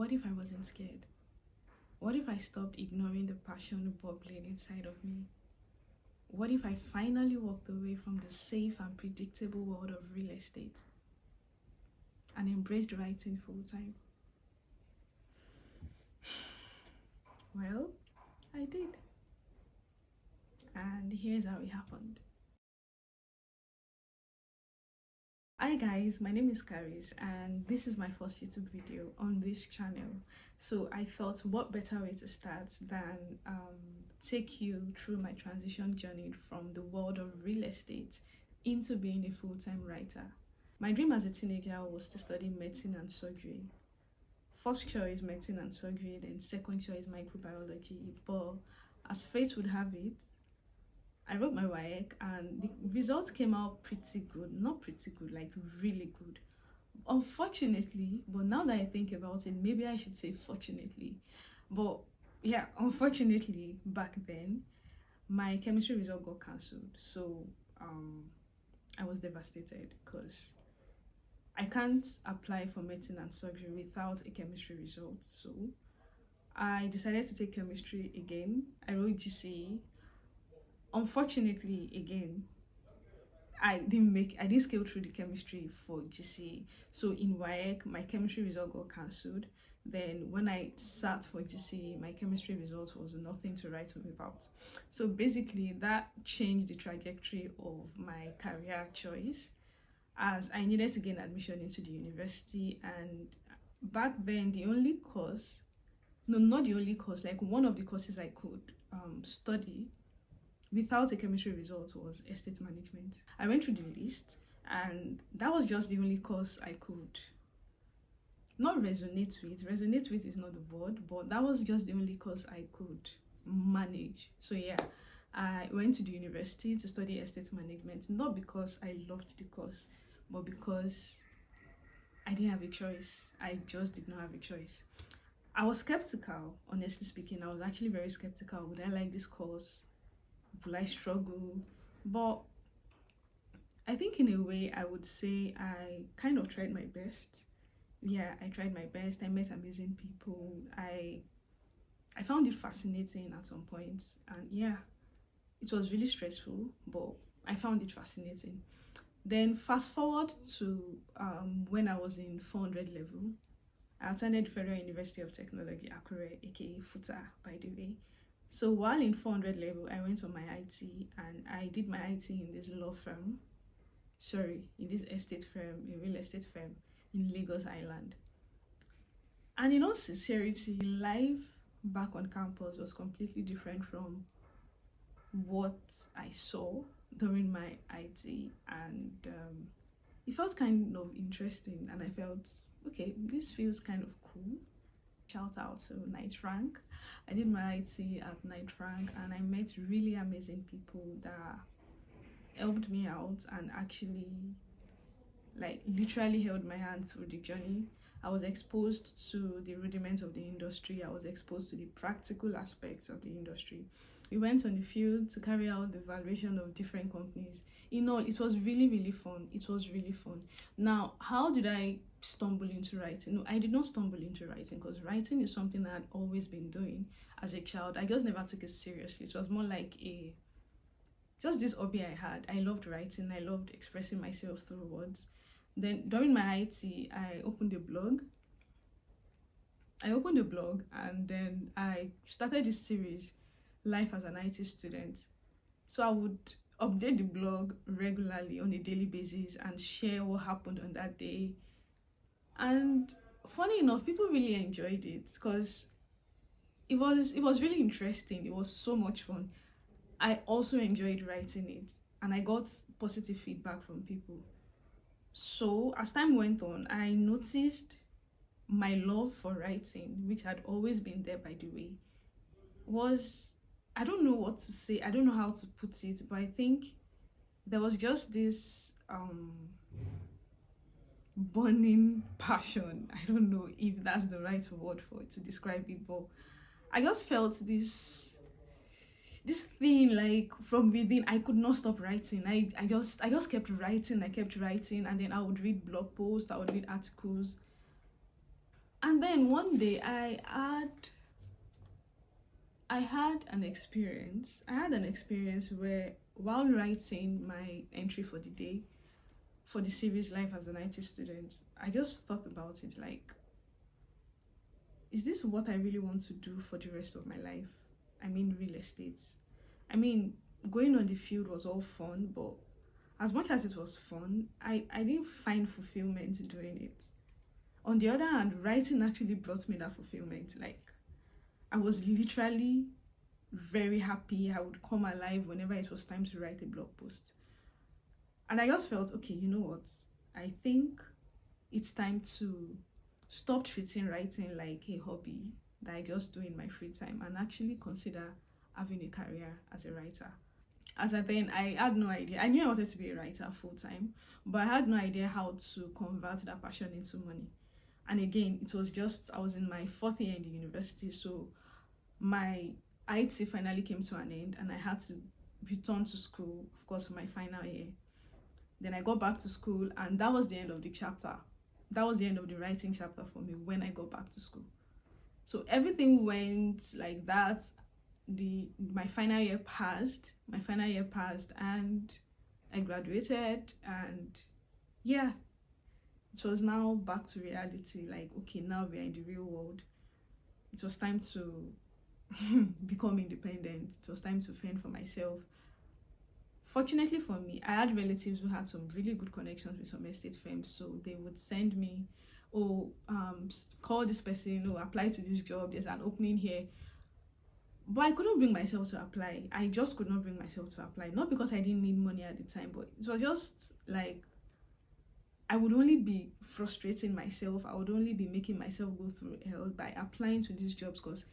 what if I wasn't scared? What if I stopped ignoring the passion bubbling inside of me? What if I finally walked away from the safe and predictable world of real estate and embraced writing full time? Well, I did. And here's how it happened. Hi guys, my name is Caris and this is my first YouTube video on this channel. So I thought what better way to start than take you through my transition journey from the world of real estate into being a full-time writer. My dream as a teenager was to study medicine and surgery. First choice medicine and surgery, then second choice microbiology, but as fate would have it, I wrote my WAEC and the results came out pretty good. Not pretty good, like really good. Unfortunately, but now that I think about it, maybe I should say fortunately. But yeah, unfortunately, back then, my chemistry result got cancelled. So I was devastated because I can't apply for medicine and surgery without a chemistry result. So I decided to take chemistry again. I wrote GCE. Unfortunately, again, I didn't scale through the chemistry for GCE. So in WAEC, my chemistry result got cancelled. Then when I sat for GCE, my chemistry result was nothing to write home about. So basically that changed the trajectory of my career choice, as I needed to gain admission into the university. And back then the only course, no, not the only course, like one of the courses I could study without a chemistry result was estate management. I went through the list and that was just the only course I could not resonate with. Resonate with is not the word, but that was just the only course I could manage. So yeah, I went to the university to study estate management, not because I loved the course, but because I didn't have a choice. I just did not have a choice. I was skeptical, honestly speaking. I was actually very skeptical. Would I like this course? Will I struggle? But I think in a way I would say I kind of tried my best. Yeah, I tried my best. I met amazing people. I found it fascinating at some points, and yeah, it was really stressful, but I found it fascinating. Then fast forward to when I was in 400 level. I attended Federal University of Technology, Akure, aka FUTA, by the way. So while in 400 level, I went on my IT and I did my IT in this law firm, in this estate firm, a real estate firm in Lagos Island. And in all sincerity, life back on campus was completely different from what I saw during my IT, and it felt kind of interesting, and I felt, okay, this feels kind of cool. Shout out to Knight Frank. I did my IT at Knight Frank and I met really amazing people that helped me out and actually like literally held my hand through the journey. I was exposed to the rudiments of the industry. I was exposed to the practical aspects of the industry. We went on the field to carry out the valuation of different companies. In all, it was really fun. It was really fun. Now, how did I stumble into writing? No, I did not stumble into writing, because writing is something that I'd always been doing as a child. I just never took it seriously. It was more like just this hobby I had. I loved writing. I loved expressing myself through words. Then during my IT, I opened a blog and then I started this series, Life as an IT Student. So I would update the blog regularly on a daily basis and share what happened on that day. And funny enough, people really enjoyed it because it was really interesting. It was so much fun. I also enjoyed writing it and I got positive feedback from people. So as time went on, I noticed my love for writing, which had always been there, by the way, was, I don't know what to say, I don't know how to put it, but I think there was just this burning passion. I don't know if that's the right word for it to describe it, but I just felt this thing like from within. I could not stop writing. I just kept writing. I kept writing, and then I would read blog posts, I would read articles, And then one day I had an experience. I had an experience where, while writing my entry for the day for the series Life as an IT Student, I just thought about it like, is this what I really want to do for the rest of my life? I mean, real estate. I mean, going on the field was all fun, but as much as it was fun, I didn't find fulfillment doing it. On the other hand, writing actually brought me that fulfillment. Like, I was literally very happy. I would come alive whenever it was time to write a blog post. And I just felt, okay, you know what? I think it's time to stop treating writing like a hobby that I just do in my free time and actually consider having a career as a writer. As I then, I had no idea. I knew I wanted to be a writer full time, but I had no idea how to convert that passion into money. And again, it was just, I was in my 4th year in the university, so my IT finally came to an end and I had to return to school, of course, for my final year. Then I got back to school, and that was the end of the chapter. That was the end of the writing chapter for me when I got back to school. So everything went like that. My final year passed, and I graduated, and yeah, it was now back to reality. Like, okay, now we're in the real world. It was time to become independent. It was time to fend for myself. Fortunately for me, I had relatives who had some really good connections with some estate firms, so they would send me, oh, call this person, or apply to this job, there's an opening here. But I couldn't bring myself to apply. I just could not bring myself to apply. Not because I didn't need money at the time, but it was just like, I would only be frustrating myself. I would only be making myself go through hell by applying to these jobs, because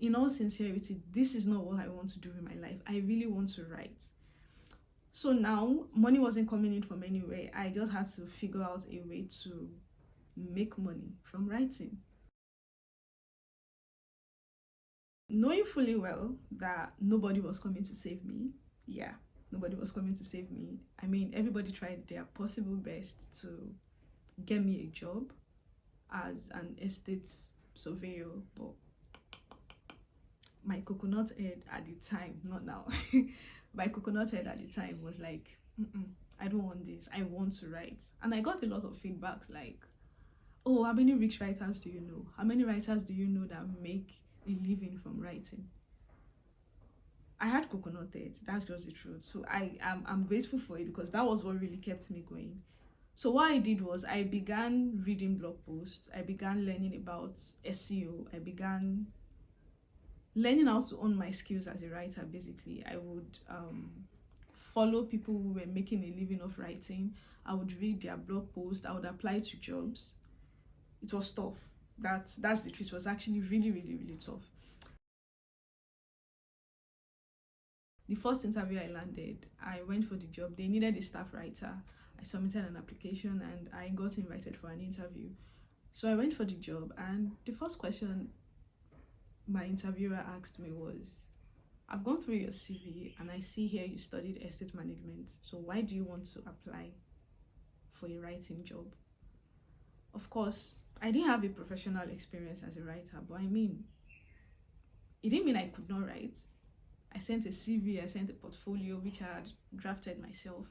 in all sincerity, this is not what I want to do in my life. I really want to write. So now, money wasn't coming in from anywhere. I just had to figure out a way to make money from writing. Knowing fully well that nobody was coming to save me, yeah, nobody was coming to save me. I mean, everybody tried their possible best to get me a job as an estate surveyor, but my coconut head at the time, not now, my coconut head at the time was like, I don't want this, I want to write. And I got a lot of feedbacks like, oh, how many rich writers do you know? How many writers do you know that make a living from writing? I had coconut head, that's just the truth. So I'm grateful for it, because that was what really kept me going. So what I did was, I began reading blog posts, I began learning about SEO, I began learning how to own my skills as a writer. Basically, I would follow people who were making a living of writing. I would read their blog posts, I would apply to jobs. It was tough. That's the truth. It was actually really, really, really tough. The first interview I landed, I went for the job. They needed a staff writer. I submitted an application and I got invited for an interview. So I went for the job, and the first question my interviewer asked me was, I've gone through your CV and I see here you studied estate management. So why do you want to apply for a writing job? Of course, I didn't have a professional experience as a writer, but I mean, it didn't mean I could not write. I sent a CV, I sent a portfolio, which I had drafted myself.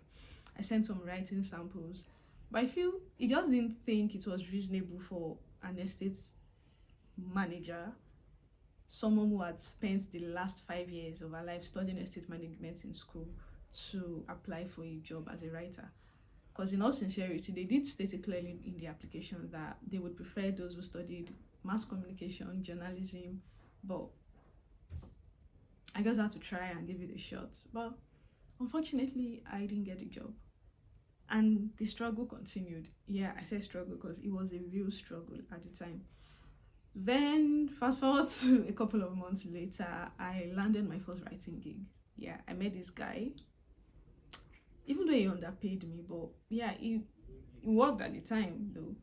I sent some writing samples, but I feel it just didn't think it was reasonable for an estate manager, someone who had spent the last 5 years of her life studying estate management in school, to apply for a job as a writer. Because in all sincerity, they did state it clearly in the application that they would prefer those who studied mass communication, journalism, but I just had to try and give it a shot. But unfortunately, I didn't get the job. And the struggle continued. Yeah, I say struggle because it was a real struggle at the time. Then, fast forward to a couple of months later, I landed my first writing gig. Yeah, I met this guy. Even though he underpaid me, but yeah, it worked at the time though.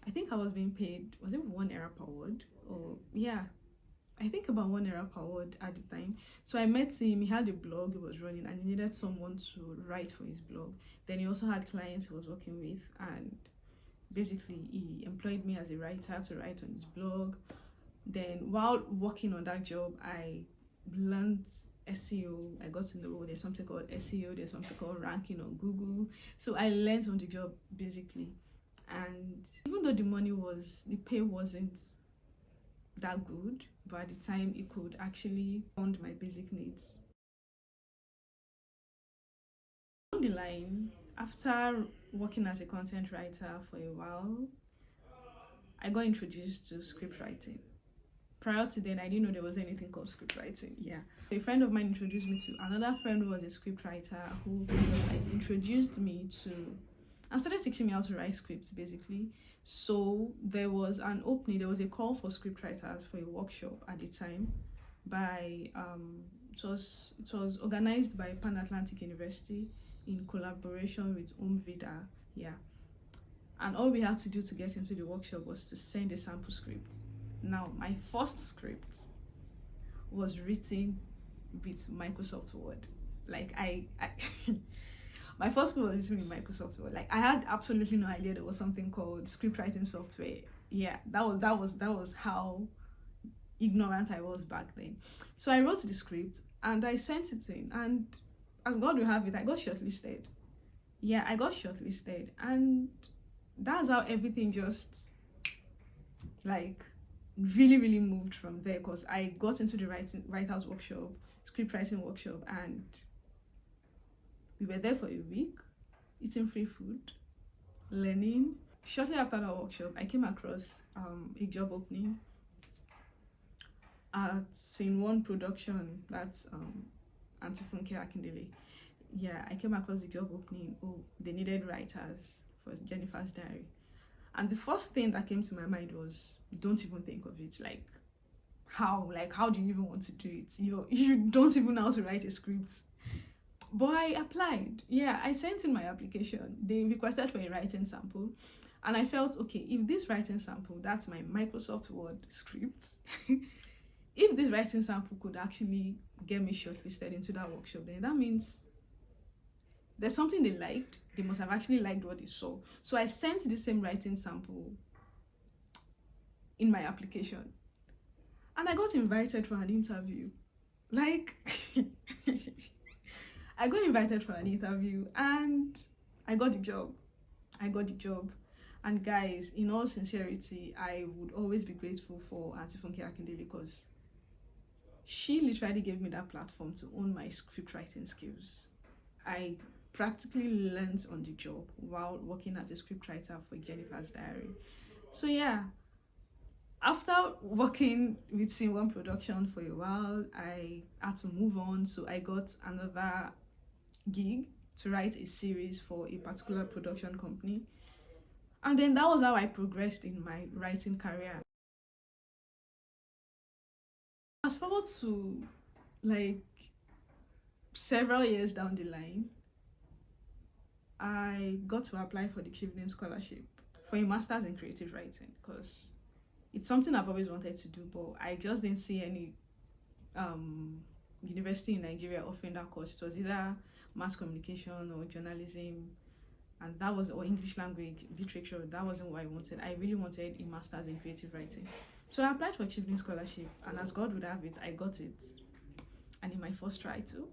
I think I was being paid, was it £1 per word? Or yeah, I think about £1 per word at the time. So I met him, he had a blog he was running and he needed someone to write for his blog. Then he also had clients he was working with, and Basically, he employed me as a writer to write on his blog. Then while working on that job, I learned SEO. I got to know there's something called SEO, there's something called ranking on Google. So I learned on the job basically. And even though the pay wasn't that good, but at the time it could actually fund my basic needs. On the line, after working as a content writer for a while, I got introduced to script writing. Prior to then, I didn't know there was anything called script writing. Yeah, a friend of mine introduced me to another friend who was a script writer, who like introduced me to and started teaching me how to write scripts basically. So there was an opening, there was a call for script writers for a workshop at the time by it was organized by Pan Atlantic University in collaboration with Vida. Yeah, and all we had to do to get into the workshop was to send a sample script. Now, my first script was written with Microsoft Word. Like I my first script was written in Microsoft Word. Like I had absolutely no idea there was something called script writing software. Yeah, that was how ignorant I was back then. So I wrote the script and I sent it in, and as God will have it, I got shortlisted. Yeah, I got shortlisted, and that's how everything just like really moved from there, because I got into the writers workshop, script writing workshop, and we were there for a week, eating free food, learning. Shortly after that workshop, I came across a job opening at Scene One Production, that's Antifunke Akindele. Yeah, I came across the job opening. Oh, they needed writers for Jennifer's Diary. And the first thing that came to my mind was, don't even think of it. Like how do you even want to do it? You don't even know how to write a script. But I applied. Yeah, I sent in my application. They requested for a writing sample, and I felt, okay, if this writing sample, that's my Microsoft Word script, if this writing sample could actually get me shortlisted into that workshop, then that means there's something they liked. They must have actually liked what they saw. So I sent the same writing sample in my application, and I got invited for an interview. Like I got invited for an interview and I got the job. And guys, in all sincerity, I would always be grateful for Antifunke Akindele, because she literally gave me that platform to own my script writing skills. I practically learned on the job while working as a script writer for Jennifer's Diary. So yeah, after working with Scene One Production for a while, I had to move on. So I got another gig to write a series for a particular production company. And then that was how I progressed in my writing career. Fast forward to like several years down the line, I got to apply for the Chivlin Scholarship for a master's in creative writing, because it's something I've always wanted to do, but I just didn't see any university in Nigeria offering that course. It was either mass communication or journalism, and that was, or English language literature. That wasn't what I wanted. I really wanted a master's in creative writing. So I applied for Chivlin Scholarship, and as God would have it, I got it, and in my first try too.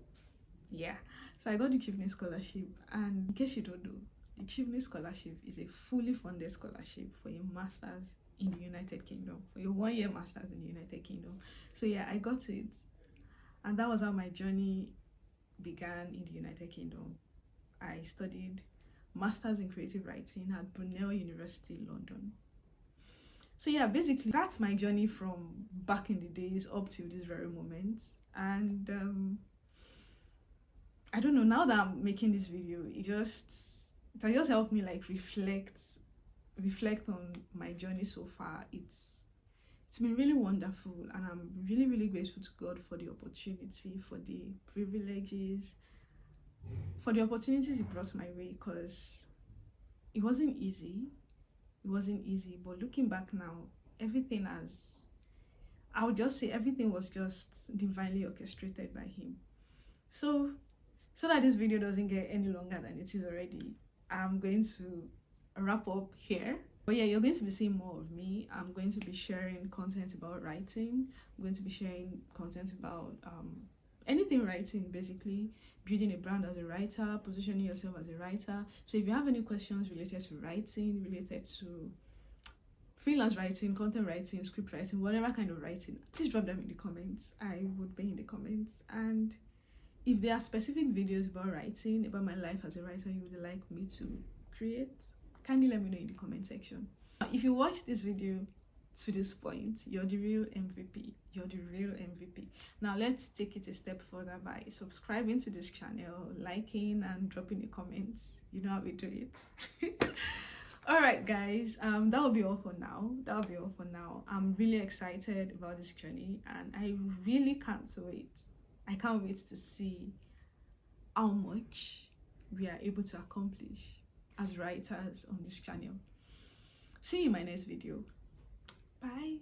Yeah, so I got the Chivlin Scholarship, and in case you don't know, the Chivlin Scholarship is a fully funded scholarship for a master's in the United Kingdom, for a 1-year master's in the United Kingdom. So yeah, I got it, and that was how my journey began in the United Kingdom. I studied Masters in Creative Writing at Brunel University, London. So yeah, basically that's my journey from back in the days up to this very moment. And I don't know, now that I'm making this video, it just helped me like reflect on my journey so far. It's been really wonderful, and I'm really grateful to God for the opportunity, for the privileges, for the opportunities He brought my way, because it wasn't easy. But looking back now, I would just say everything was just divinely orchestrated by Him. So that this video doesn't get any longer than it is already, I'm going to wrap up here. But yeah, you're going to be seeing more of me. I'm going to be sharing content about writing. I'm going to be sharing content about anything writing, basically building a brand as a writer, positioning yourself as a writer. So if you have any questions related to writing, related to freelance writing, content writing, script writing, whatever kind of writing, please drop them in the comments. I would be in the comments. And if there are specific videos about writing, about my life as a writer you would like me to create, kindly let me know in the comment section. If you watched this video to this point, you're the real MVP. You're the real MVP. Now let's take it a step further by subscribing to this channel, liking, and dropping the comments. You know how we do it. All right, guys, that will be all for now. I'm really excited about this journey, and I really can't wait. I can't wait to see how much we are able to accomplish as writers on this channel. See you in my next video. Bye.